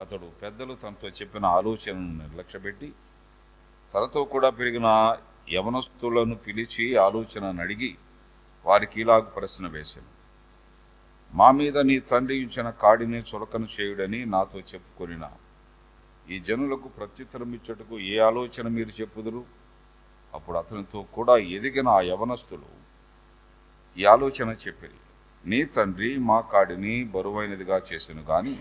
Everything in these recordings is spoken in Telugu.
అతడు పెద్దలు తనతో చెప్పిన ఆలోచనను నిర్లక్ష్యపెట్టి తనతో కూడా పెరిగిన యవనస్తులను పిలిచి ఆలోచనను అడిగి వారికి ఇలాగ ప్రశ్న వేశాను. మా మీద నీ తండ్రి ఉంచిన కాడిని చులకన చేయుడని నాతో చెప్పుకొనిన ఈ జనులకు ప్రత్యుత్తరం ఇచ్చుటకు ఏ ఆలోచన మీరు చెప్పుదురు? అప్పుడు అతనితో కూడా ఎదిగిన ఆ యవనస్తులు ఈ ఆలోచన చెప్పిరి. నీ తండ్రి మా కాడిని బరువైనదిగా చేసెను గాని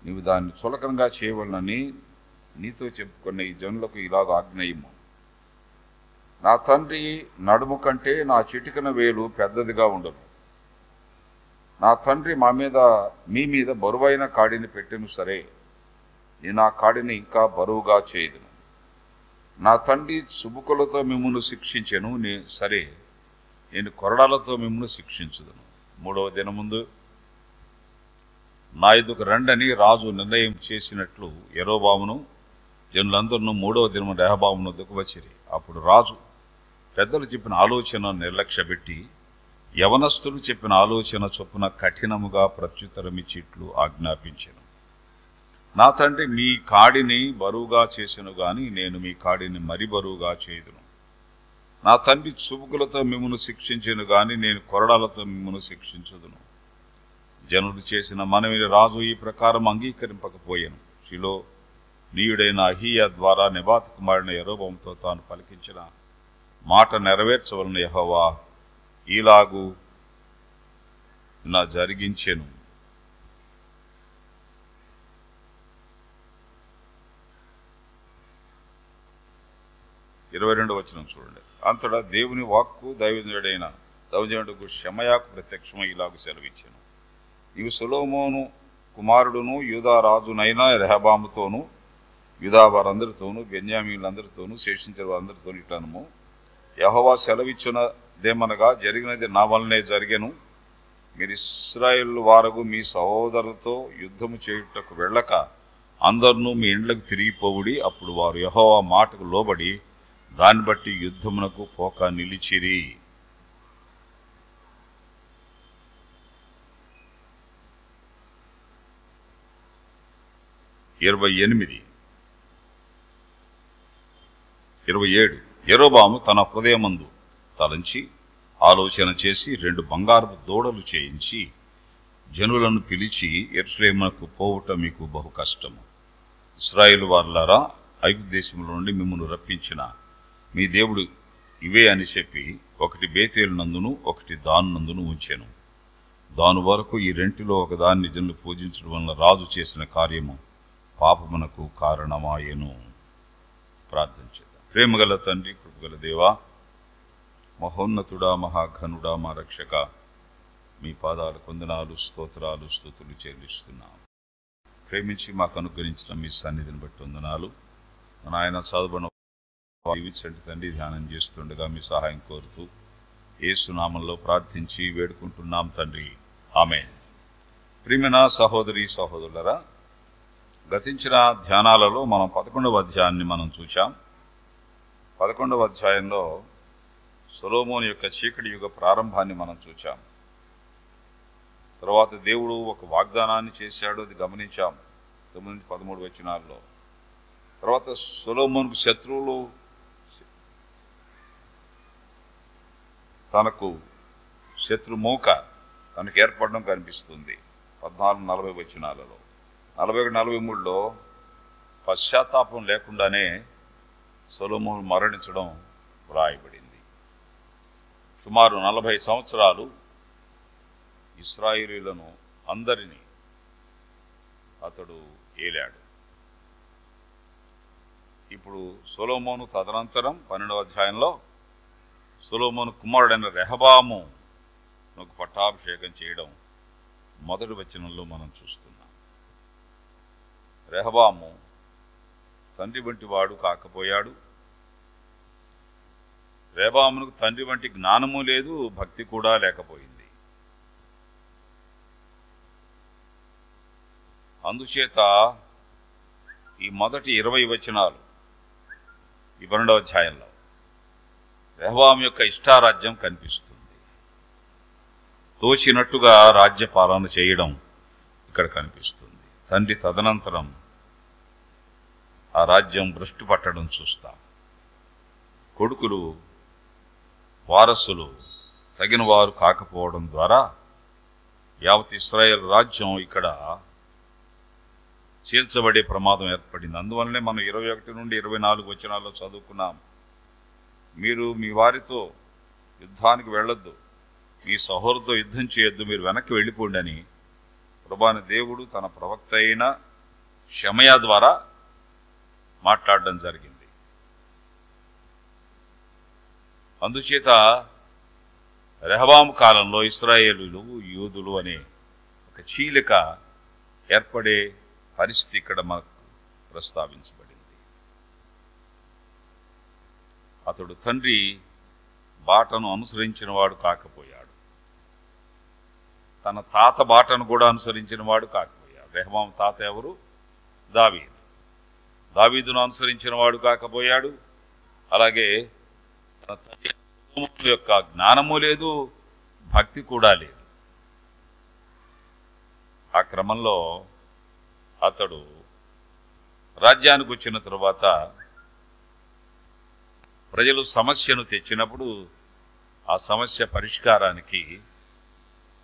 నీవు దాన్ని చులకనగా చేయవలనని నీతో చెప్పుకున్న ఈ జనులకు ఇలాగ ఆజ్ఞయిమ్ము. నా తండ్రి నడుము కంటే నా చిటికన వేలు పెద్దదిగా ఉండను. నా తండ్రి మీ మీద బరువైన కాడిని పెట్టెను సరే, నేను ఆ కాడిని ఇంకా బరువుగా చేయదును. నా తండ్రి చుబుకలతో మిమ్మును శిక్షించెను సరే, నేను కొరడాలతో మిమ్మును శిక్షించుదును. 3వ దినముందు నా ఎదుకు రండని రాజు నిర్ణయం చేసినట్లు యరొబామును జనులందరూ 3వ దినము రెహబామును వద్దకు వచ్చిరి. అప్పుడు రాజు పెద్దలు చెప్పిన ఆలోచన నిర్లక్ష్యపెట్టి యవనస్తులు చెప్పిన ఆలోచన చొప్పున కఠినముగా ప్రత్యుత్తరమిచ్చిట్లు ఆజ్ఞాపించెను. నా తండ్రి మీ కాడిని బరువుగా చేసెను గాని నేను మీ కాడిని మరి బరువుగా చేయుదును. నా తండ్రి చుబుకులతో మిమ్మును శిక్షించెను గాని నేను కొరడాలతో మిమ్మును శిక్షించుదును. జనులు చేసిన మనవిని రాజు ఈ ప్రకారం అంగీకరింపకపోయాను. షిలో నీయుడైన అహీయా ద్వారా నెబాతు కుమారుని యరొబాముతో తాను పలికించిన మాట నెరవేర్చవలన యెహోవా ఈలాగు నా జరిగించెను. ఇరవై 22వ వచనం చూడండి. అంతటా దేవుని వాక్కు దైవజనుడుకు షెమయాకు ప్రత్యక్షమై ఇలాగు సెలవిచ్చెను. నీవు సొలొమోను కుమారుడును యూదా రాజునైన రెహబాముతోను యూదా వారందరితోనూ బెన్యామీనులందరితోనూ శేషించిన వారందరితోనూ ఇట్లనము, యెహోవా సెలవిచ్చున్నదేమనగా జరిగినది నా వలనే జరిగెను. మీరు ఇశ్రాయేలు వారగు మీ సహోదరులతో యుద్ధము చేయుటకు వెళ్ళక అందరినూ మీ ఇండ్లకు తిరిగిపోవుడి. అప్పుడు వారు యెహోవా మాటకు లోబడి దాన్ని బట్టి యుద్ధమునకు పోక నిలిచిరి. ఇరవై 27 యరొబాము తన హృదయమందు తలంచి ఆలోచన చేసి 2 బంగారపు దూడలు చేయించి జనులను పిలిచి, యెరూషలేమునకు పోవుట మీకు బహు కష్టము. ఇశ్రాయేలు వారులారా, ఐగుప్తు దేశంలో నుండి మిమ్మల్ని రప్పించిన మీ దేవుడు ఇవే అని చెప్పి ఒకటి బేతేలు నందును ఒకటి దాను నందును ఉంచెను. దాని వరకు ఈ రెంటిలో ఒకదాన్ని జనులు పూజించడం వలన రాజు చేసిన కార్యము పాపమునకు కారణమాయెను. ప్రార్థన చేద్దాం. ప్రేమగల తండ్రి, కృపగల దేవా, మహోన్నతుడా, మహాఘనుడా, మా రక్షక, మీ పాదాల కొందనాలు, స్తోత్రాలు, స్తుతులు చెల్లిస్తున్నాం. ప్రేమించి మాకు అనుగ్రహించిన మీ సన్నిధిని బట్టి వందనాలు. నాయన చదువున జీవించండి తండ్రి. ధ్యానం చేస్తుండగా మీ సహాయం కోరుతూ యేసు నామంలో ప్రార్థించి వేడుకుంటున్నాం తండ్రి, ఆమేన్. ప్రియమైన సహోదరి సహోదరులరా, గతించిన ధ్యానాలలో మనం 11వ అధ్యాయాన్ని మనం చూచాం. 11వ అధ్యాయంలో సొలొమోను యొక్క చీకటి యుగ ప్రారంభాన్ని మనం చూచాం. తర్వాత దేవుడు ఒక వాగ్దానాన్ని చేశాడు, అది గమనించాం 9-13 వచనాల్లో. తర్వాత సొలొమోనుకు శత్రువులు తనకు శత్రుమూక తనకు ఏర్పడడం కనిపిస్తుంది 14-40 వచనాలలో. 41-43లో పశ్చాత్తాపం లేకుండానే సొలొమోను మరణించడం వ్రాయబడింది. సుమారు 40 సంవత్సరాలు ఇశ్రాయేలీయులను అందరినీ అతడు ఏలాడు. ఇప్పుడు సొలొమోను తదనంతరం 12వ అధ్యాయంలో సొలొమోను కుమారుడైన రెహబాము పట్టాభిషేకం చేయడం మొదటి వచనంలో మనం చూస్తున్నాం. రెహబాము తండ్రి వంటి వాడు కాకపోయాడు. రెహబామునకు తండ్రి వంటి జ్ఞానము లేదు, భక్తి కూడా లేకపోయింది. అందుచేత ఈ మొదటి 20 వచనాలు ఈ 12వ అధ్యాయంలో రెహబాము యొక్క ఇష్టారాజ్యం కనిపిస్తుంది. తోచినట్టుగా రాజ్యపాలన చేయడం ఇక్కడ కనిపిస్తుంది. తండ్రి తదనంతరం ఆ రాజ్యం భ్రష్టు పట్టడం చూస్తాం. కొడుకులు వారసులు తగిన వారు కాకపోవడం ద్వారా యావత్ ఇశ్రాయేల్ రాజ్యం ఇక్కడ చీల్చబడే ప్రమాదం ఏర్పడింది. అందువల్లనే మనం 21 నుండి 24 వచనాల్లో చదువుకున్నాం. మీరు మీ వారితో యుద్ధానికి వెళ్ళొద్దు, మీ సహోదరుతో యుద్ధం చేయొద్దు, మీరు వెనక్కి వెళ్ళిపోండి అని ప్రభువైన దేవుడు తన ప్రవక్త అయిన షమయా ద్వారా మాట్లాడడం జరిగింది. అందుచేత రెహబాము కాలంలో ఇశ్రాయేలులు యూదులు అనే ఒక చీలిక ఏర్పడే పరిస్థితి ఇక్కడ మనకు ప్రస్తావించబడింది. అతడు తండ్రి బాటను అనుసరించిన వాడు కాకపోయాడు, తన తాత బాటను కూడా అనుసరించిన వాడు కాకపోయాడు. రెహబాము తాత ఎవరు? దావీదు. దావీదును అనుసరించిన వాడు కాకపోయాడు. అలాగే తన తండ్రి యొక్క జ్ఞానము లేదు, భక్తి కూడా లేదు. ఆ క్రమంలో అతడు రాజ్యానికి వచ్చిన తరువాత ప్రజలు సమస్యను తెచ్చినప్పుడు ఆ సమస్య పరిష్కారానికి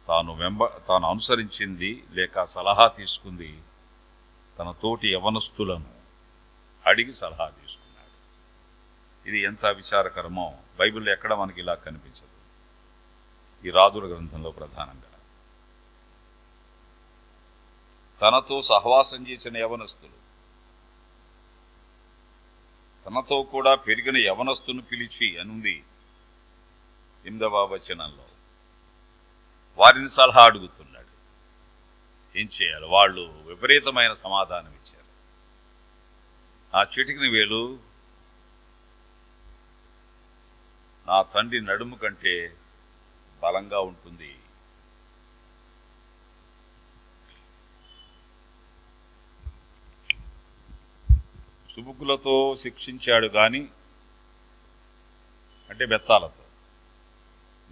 తాను అనుసరించింది లేక సలహా తీసుకుంది తన తోటి యవనస్తులను అడిగి సలహా తీసుకున్నాడు. ఇది ఎంత విచారకరమో బైబిల్లో ఎక్కడ మనకి ఇలా కనిపించదు. ఈ రాజుల గ్రంథంలో ప్రధానంగా తనతో సహవాసం చేసిన యవనస్తులు, తనతో కూడా పెరిగిన యవనస్తును పిలిచి అనుంది 8వ వచనంలో, వారిని సలహా అడుగుతున్నాడు. ఏం చేయాలి? వాళ్ళు విపరీతమైన సమాధానం ఇచ్చారు. ఆ చిటికిన వేలు నా తండ్రి నడుము కంటే బలంగా ఉంటుంది. సుబుకులతో శిక్షించాడు గాని, అంటే బెత్తాలతో,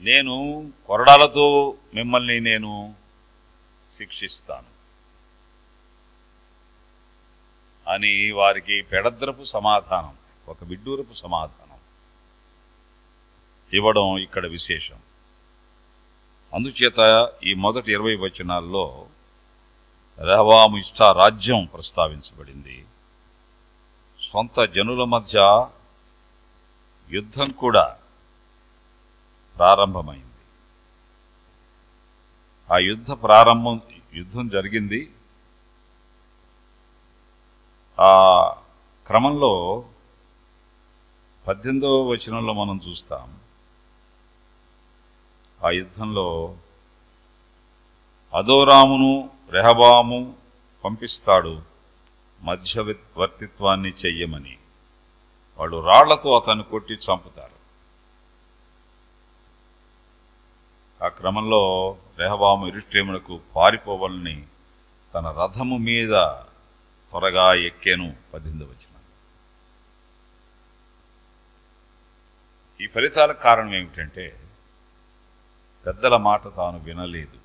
నేను కొరడాలతో మిమ్మల్ని నేను శిక్షిస్తాను అని వారికి పెడద్రపు సమాధానం, ఒక విడ్డూరపు సమాధానం ఇవ్వడం ఇక్కడ విశేషం. అందుచేత ఈ మొదటి 20 వచనాల్లో రెహబాము రాజ్యం ప్రస్తావించబడింది. సొంత జనుల మధ్య యుద్ధం కూడా ప్రారంభమైంది. ఆ యుద్ధం జరిగింది. ఆ క్రమంలో 18వ వచనంలో మనం చూస్తాం, ఆ యుద్ధంలో అదోరామును రెహబాము పంపిస్తాడు మధ్యవర్తిత్వాన్ని చెయ్యమని. వాళ్ళు రాళ్లతో అతన్ని కొట్టి చంపుతారు. ఆ క్రమంలో రెహబాము యెరూషలేమునకు పారిపోవాలని తన రథము మీద త్వరగా ఎక్కాను. 18వ వచనం. ఈ ఫలితాలకు కారణం ఏమిటంటే పెద్దల మాట తాను వినలేదు.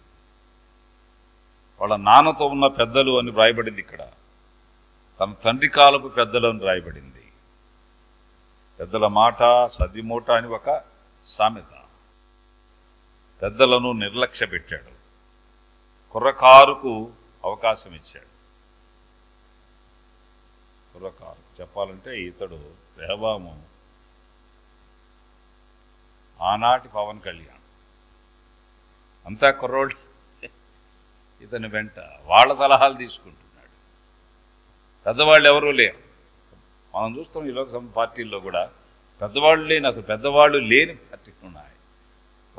వాళ్ళ నాన్నతో ఉన్న పెద్దలు అని వ్రాయబడింది ఇక్కడ, తన తండ్రి కాలపు పెద్దలు అని రాయబడింది. పెద్దల మాట సద్దిమూట అని ఒక సామెత. పెద్దలను నిర్లక్ష్య పెట్టాడు, కుర్రకారుకు అవకాశం ఇచ్చాడు. కుర్రకారు చెప్పాలంటే ఇతడు రెహబాము ఆనాటి పవన్ కళ్యాణ్. అంతా కుర్రోళ్ళు ఇతని వెంట వాళ్ళ సలహాలు తీసుకుంటున్నాడు. పెద్దవాళ్ళు ఎవరూ లేరు. మనం చూస్తాం ఈ లోక్ పార్టీల్లో కూడా పెద్దవాళ్ళు లేని, అసలు పెద్దవాళ్ళు లేని పార్టీలు ఉన్నాయి.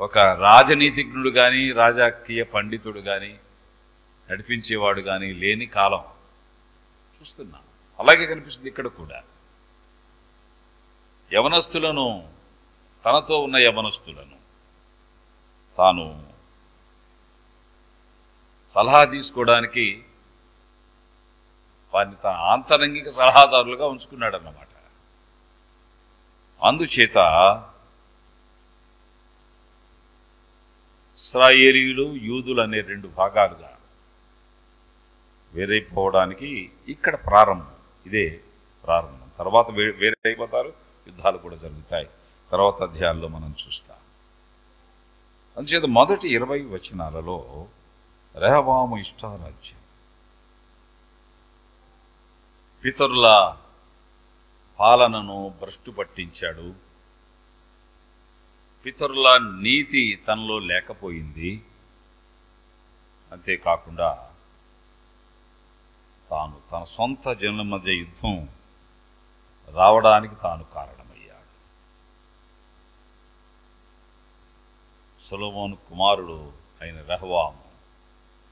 ఒక రాజనీతిజ్ఞుడు కానీ రాజకీయ పండితుడు కానీ నడిపించేవాడు కానీ లేని కాలం చూస్తున్నాం. అలాగే కనిపిస్తుంది ఇక్కడ కూడా. యవనస్తులను, తనతో ఉన్న యవనస్తులను తాను సలహా తీసుకోవడానికి వారిని తన ఆంతరంగిక సలహాదారులుగా ఉంచుకున్నాడు అన్నమాట. అందుచేత ఇశ్రాయేలీయులు యూదులు అనే 2 భాగాలుగా వేరైపోవడానికి ఇక్కడ ప్రారంభం, ఇదే ప్రారంభం. తర్వాత వేరైపోతారు, యుద్ధాలు కూడా జరుగుతాయి. తర్వాత అధ్యాయాల్లో మనం చూస్తాం. అందుచేత మొదటి 20 వచనాలలో రెహబాము ఇష్టారాజ్యం, పితరుల పాలనను భ్రష్టు పట్టించాడు. పితరుల నీతి తనలో లేకపోయింది. అంతేకాకుండా తాను తన సొంత జనుల మధ్య యుద్ధం రావడానికి తాను కారణమయ్యాడు. సొలొమోను కుమారుడు అయిన రెహబాము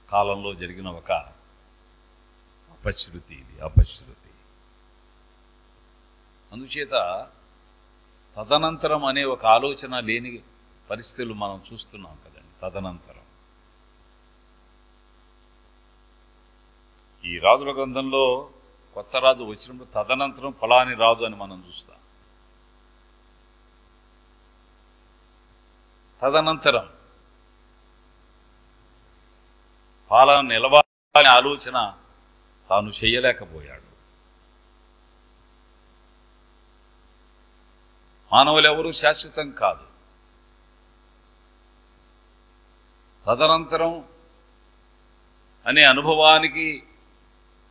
కాలంలో జరిగిన ఒక అపశృతి, ఇది అపశృతి. అందుచేత తదనంతరం అనే ఒక ఆలోచన లేని పరిస్థితులు మనం చూస్తున్నాం కదండి. తదనంతరం ఈ రాజుల గ్రంథంలో కొత్త రాజు వచ్చినప్పుడు తదనంతరం ఫలాని రాజు అని మనం చూస్తాం. తదనంతరం పాలన నిలవాలనే ఆలోచన తాను చేయలేకపోయాడు. మానవులు ఎవరూ శాశ్వతం కాదు. తదనంతరం అనే అనుభవానికి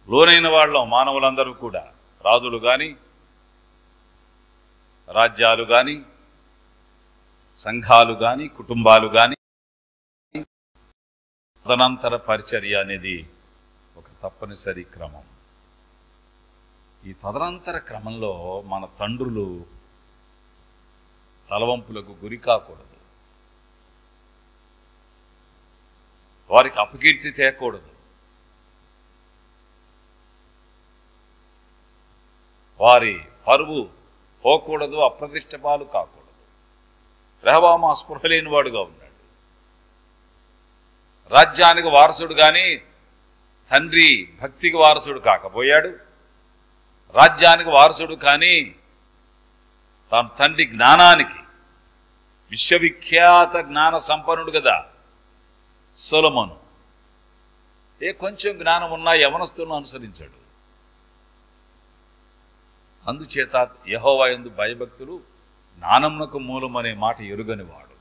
లోనైన వాళ్ళం మానవులందరూ కూడా. రాజులు కానీ, రాజ్యాలు కానీ, సంఘాలు కానీ, కుటుంబాలు కానీ, తదనంతర పరిచర్య అనేది ఒక తప్పనిసరి క్రమం. ఈ తదనంతర క్రమంలో మన తండ్రులు తలవంపులకు గురి కాకూడదు, వారికి అపకీర్తి తేకూడదు, వారి పరువు పోకూడదు, అప్రతిష్ట పాలు కాకూడదు. రెహబాము స్పృహ లేనివాడుగా ఉన్నాడు. రాజ్యానికి వారసుడు కానీ తండ్రి భక్తికి వారసుడు కాకపోయాడు. రాజ్యానికి వారసుడు కానీ తన తండ్రి జ్ఞానానికి, విశ్వవిఖ్యాత జ్ఞాన సంపన్నుడు కదా సొలొమోను. కొంచెం జ్ఞానం ఉన్నా యవనస్తులను అనుసరించాడు. అందుచేత యెహోవా యందు భయభక్తులు జ్ఞానమునకు మూలం అనే మాట ఎరుగనివాడు.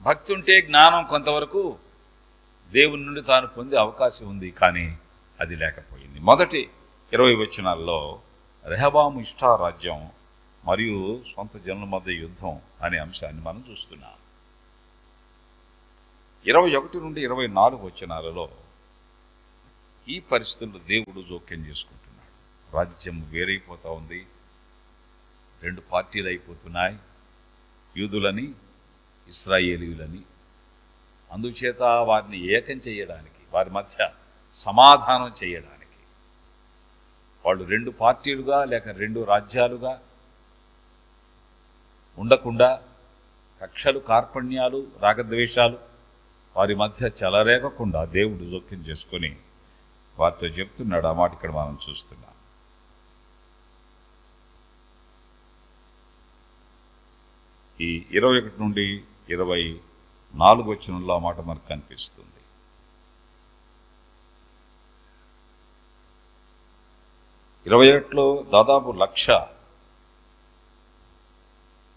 భక్తి ఉంటే జ్ఞానం కొంతవరకు దేవుని నుండి తాను పొందే అవకాశం ఉంది, కానీ అది లేకపోయింది. మొదటి 20 వచనాల్లో రెహబాము ఇష్టారాజ్యం మరియు సొంత జనుల మధ్య యుద్ధం అనే అంశాన్ని మనం చూస్తున్నాం. 21 నుండి 24 వచనాలలో ఈ పరిస్థితుల్లో దేవుడు జోక్యం చేసుకుంటున్నాడు. రాజ్యం వేరైపోతూ ఉంది, 2 పార్టీలు అయిపోతున్నాయి, యూదులని, ఇశ్రాయేలీయులని. అందుచేత వారిని ఏకం చేయడానికి, వారి మధ్య సమాధానం చేయడానికి, వాళ్ళు 2 పార్టీలుగా లేక 2 రాజ్యాలుగా ఉండకుండా కక్షలు, కార్పణ్యాలు, రాగద్వేషాలు వారి మధ్య చెలరేగకుండా దేవుడు జోక్యం చేసుకొని వారితో చెప్తున్నాడు. ఆ మాట ఇక్కడ మనం చూస్తున్నాం. ఈ 21 నుండి 24 వచనంలో ఆ మాట మనకు కనిపిస్తుంది. 21లో దాదాపు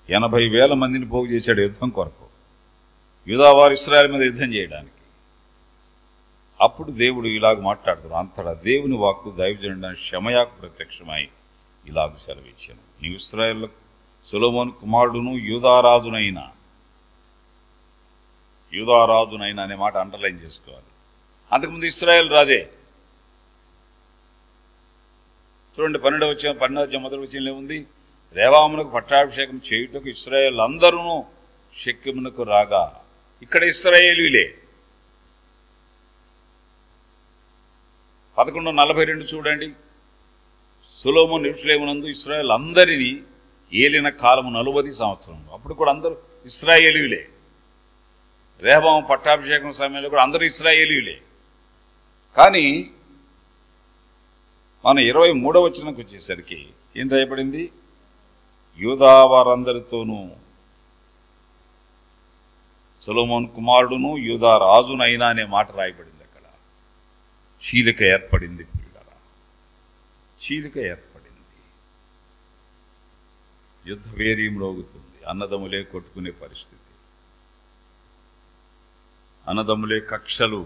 1,80,000 మందిని పోగు చేశాడు యుద్ధం కొరకు, యూదావారు ఇశ్రాయేలు మీద యుద్ధం చేయడానికి. అప్పుడు దేవుడు ఇలాగ మాట్లాడుతున్నాడు. అంతటా దేవుని వాక్కు దైవజనుడైన షెమయాకు ప్రత్యక్షమై ఇలాగ సెలవిచ్చాను, నీవు ఇశ్రాయేలు సొలొమోను కుమారుడును యూదారాజునైనా అనే మాట అండర్లైన్ చేసుకోవాలి. అంతకుముందు ఇశ్రాయేల్ రాజే. చూడండి 12వ మొదటి వచనంలో ఉంది, రెహబామునకు పట్టాభిషేకం చేయుటకు ఇశ్రాయేల్ అందరూ షెకెమునకు రాగా. ఇక్కడ ఇశ్రాయేలీయులే. 11:42 చూడండి, సొలొమోను యెరూషలేమునందు ఇశ్రాయేల్ అందరినీ ఏలిన కాలము 40 సంవత్సరం. అప్పుడు కూడా అందరూ ఇశ్రాయేలీయులే. రెహబాము పట్టాభిషేకం సమయంలో కూడా అందరూ ఇశ్రాయేలీయులే. కానీ మనం 23వ వచనంకి వచ్చేసరికి ఏం రాయబడింది? యూదా వారందరితోనూ సొలొమోను కుమారుడును యూదా రాజునైనా అనే మాట రాయబడింది. అక్కడ చీలిక ఏర్పడింది పిల్లరా, చీలిక ఏర్పడింది. యుద్ధ వేర్యం రోగుతుంది. అన్నదమ్ములే కొట్టుకునే పరిస్థితి, అన్నదమ్ములే కక్షలు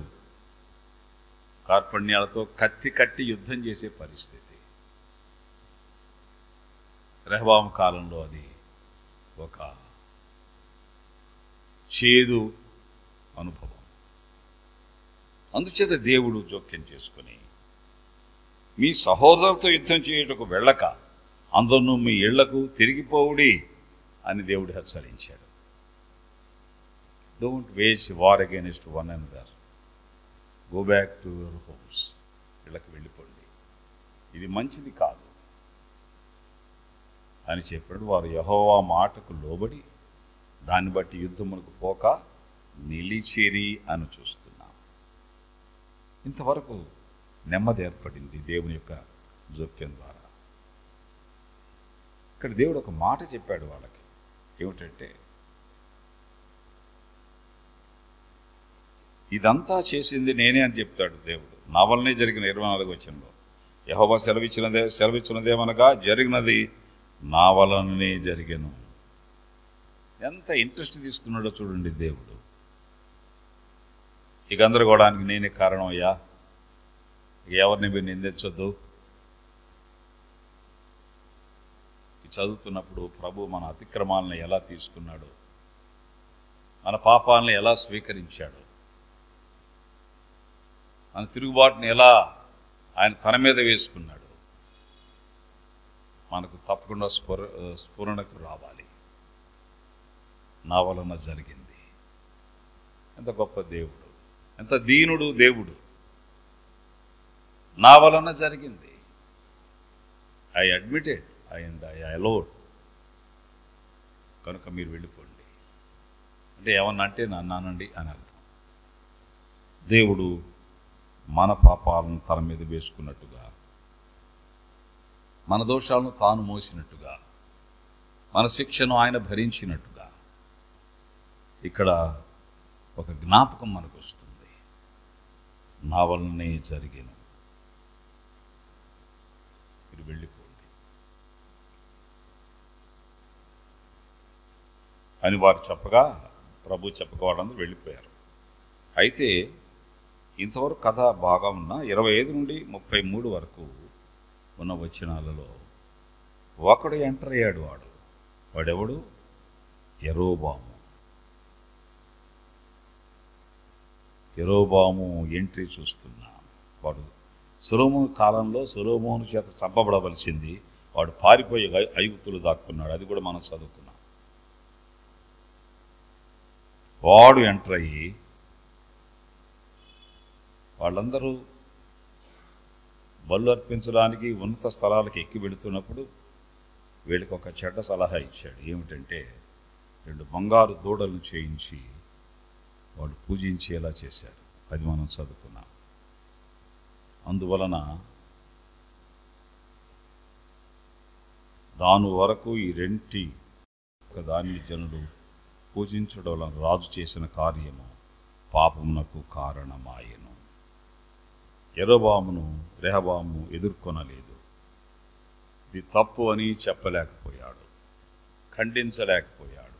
కార్పణ్యాలతో కత్తి కట్టి యుద్ధం చేసే పరిస్థితి. రెహబాము కాలంలో అది ఒక చేదు అనుభవం. అందుచేత దేవుడు జోక్యం చేసుకుని, మీ సహోదరులతో యుద్ధం చేయుటకు వెళ్ళక అందరూ మీ ఇళ్లకు తిరిగిపోవుడి అని దేవుడు హెచ్చరించాడు. Don't wage war against one another, go back to your homes. ఇళ్ళకి వెళ్ళిపోండి, ఇది మంచిది కాదు అని చెప్పాడు. వారు యెహోవా మాటకు లోబడి దాన్ని బట్టి యుద్ధములకు పోక నిలిచిరి అని చూస్తున్నాం. ఇంతవరకు నెమ్మది ఏర్పడింది దేవుని యొక్క జోక్యం ద్వారా. ఇక్కడ దేవుడు ఒక మాట చెప్పాడు వాళ్ళకి, ఏమిటంటే ఇదంతా చేసింది నేనే అని చెప్తాడు దేవుడు. నా వల్లనే జరిగిన 24వ వచనంలో యెహోవా సెలవిచ్చినదేమనగా జరిగినది నా వలననే జరిగెను. ఎంత ఇంట్రెస్ట్ తీసుకున్నాడో చూడండి దేవుడు. ఈ గందరగోళానికి నేనే కారణం అయ్యా, ఎవరిని మీరు నిందించొద్దు. చదువుతున్నప్పుడు ప్రభు మన అతిక్రమాలను ఎలా తీసుకున్నాడు, మన పాపాలను ఎలా స్వీకరించాడు, మన తిరుగుబాటుని ఎలా ఆయన తన మీద వేసుకున్నాడు, మనకు తప్పకుండా స్ఫురణకు రావాలి. నా వలన జరిగింది. ఎంత గొప్ప దేవుడు, ఎంత దీనుడు దేవుడు. నా వలన జరిగింది. I admitted and I allowed. కనుక మీరు వెళ్ళిపోండి అంటే ఏమన్నా అంటే నన్నానండి అని అర్థం. దేవుడు మన పాపాలను తన మీద వేసుకున్నట్టుగా, మన దోషాలను తాను మోసినట్టుగా, మన శిక్షను ఆయన భరించినట్టుగా ఇక్కడ ఒక జ్ఞాపకం మనకు వస్తుంది. నా వలనే జరిగేను, మీరు వెళ్ళిపోండి అని వారు చెప్పగా, ప్రభు చెప్పగా వాళ్ళందరూ వెళ్ళిపోయారు. అయితే ఇంతవరకు కథ బాగా ఉన్న 25 నుండి 33 వరకు ఉన్న వచనాలలో ఒకడు ఎంటర్ అయ్యాడు. వాడెవడు? యెరోబాము. యెరోబాము ఎంట్రీ చూస్తున్నా. వాడు సొలొమోను కాలంలో సొలొమోను చేత చంపబడవలసింది. వాడు పారిపోయి ఐగుప్తులు దాక్కున్నాడు. అది కూడా మనం చదువుకున్నాం. వాడు ఎంటర్ అయ్యి వాళ్ళందరూ బలు అర్పించడానికి ఉన్నత స్థలాలకు ఎక్కి వెళుతున్నప్పుడు వీళ్ళకి ఒక చెడ్డ సలహా ఇచ్చాడు. ఏమిటంటే 2 బంగారు దూడలను చేయించి వాళ్ళు పూజించేలా చేశారు. అది మనం చదువుకున్నాం. అందువలన దాని వరకు ఈ రెంటి దాన్ని జనులు పూజించడం వలన రాజు చేసిన కార్యము పాపమునకు కారణమాయెను. యెరోబామును రెహబాము ఎదుర్కొనలేదు. ఇది తప్పు అని చెప్పలేకపోయాడు, ఖండించలేకపోయాడు,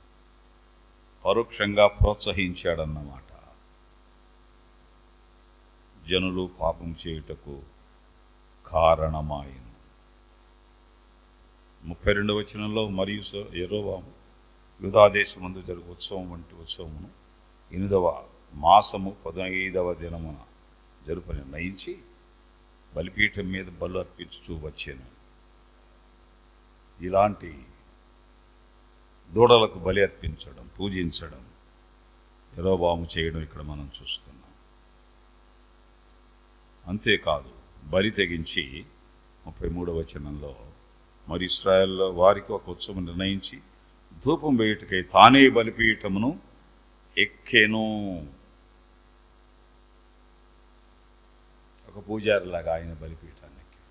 పరోక్షంగా ప్రోత్సహించాడన్నమాట. జనులు పాపం చేయుటకు కారణమాయెను. 32వ వచనంలో మరియు యెరోబాము యూదాదేశమందు జరుగు ఉత్సవం వంటి ఉత్సవమును 8వ మాసము 15వ దినమున జరుపు నిర్ణయించి బలిపీఠం మీద బలు అర్పించుచూ వచ్చాను. ఇలాంటి దూడలకు బలి అర్పించడం, పూజించడం యెరోబాము చేయడం ఇక్కడ మనం చూస్తున్నాం. అంతేకాదు బలి తెగించి 33వ వచనంలో మరి ఇశ్రాయేలు వారికి ఒక ఉత్సవం నిర్ణయించి ధూపం వేయుటకై తానే బలిపీఠమును ఎక్కెను. ఒక పూజారిలాగా ఆయన బలిపీఠాన్ని ఎక్కాడు.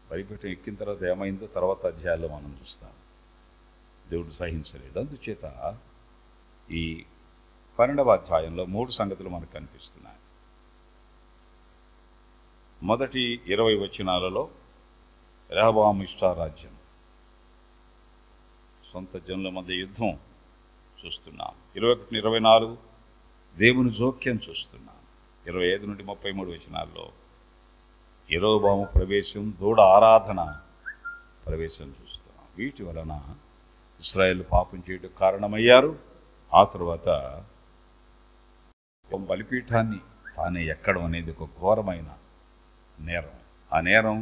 బలిపీఠం ఎక్కిన తర్వాత ఏమైందో తర్వాత అధ్యాయాల్లో మనం చూస్తాం. దేవుడు సహించలేదు. అందుచేత ఈ 12వ అధ్యాయంలో 3 సంగతులు మనకు కనిపిస్తున్నాయి. మొదటి 20 వచనాలలో రెహబాము ఇష్టారాజ్యం, సొంత జనుల మధ్య యుద్ధం చూస్తున్నాం. 21, 24 దేవుని జోక్యం చూస్తున్నాం. 25 నుండి 33 వచనాల్లో యెరోబాము ప్రవేశం, దూడ ఆరాధన ప్రవేశం చూస్తున్నాం. వీటి వలన ఇశ్రాయేలు పాపం చేయడం కారణమయ్యారు. ఆ తర్వాత బలిపీఠాన్ని తానే ఎక్కడం అనేది ఒక ఘోరమైన నేరం. ఆ నేరం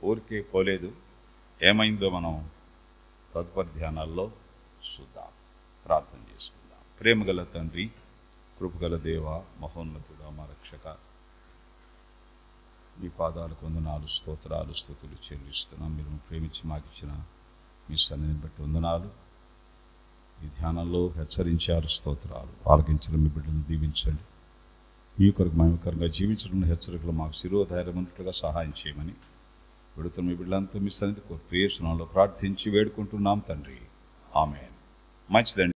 ఊరికే పోలేదు. ఏమైందో మనం తదుపరి ధ్యానాల్లో చూద్దాం. ప్రార్థన చేసుకుందాం. ప్రేమగల తండ్రి, కృపగల దేవ, మహోన్నతుడా, మా రక్షక, మీ పాదాలకు వందనాలు, స్తోత్రాలు, స్తుతులు చెల్లిస్తున్నాం. మీరు ప్రేమించి మాకు ఇచ్చిన మీ సన్నిధిని బట్టి వందనాలు. ఈ ధ్యానంలో హెచ్చరించారు, స్తోత్రాలు. ఆలకించిన మీ బిడ్డలను దీవించండి. మీ కొరకు మహిమకరంగా జీవించడం హెచ్చరికలు మాకు శిరోధైర్యం ఉన్నట్లుగా సహాయం చేయమని విడుతున్న మీ బిడ్డలంతా మీ సన్నిధి యేసు నామములో ప్రార్థించి వేడుకుంటున్నాం తండ్రి. ఆమేన్. మంచిదండి.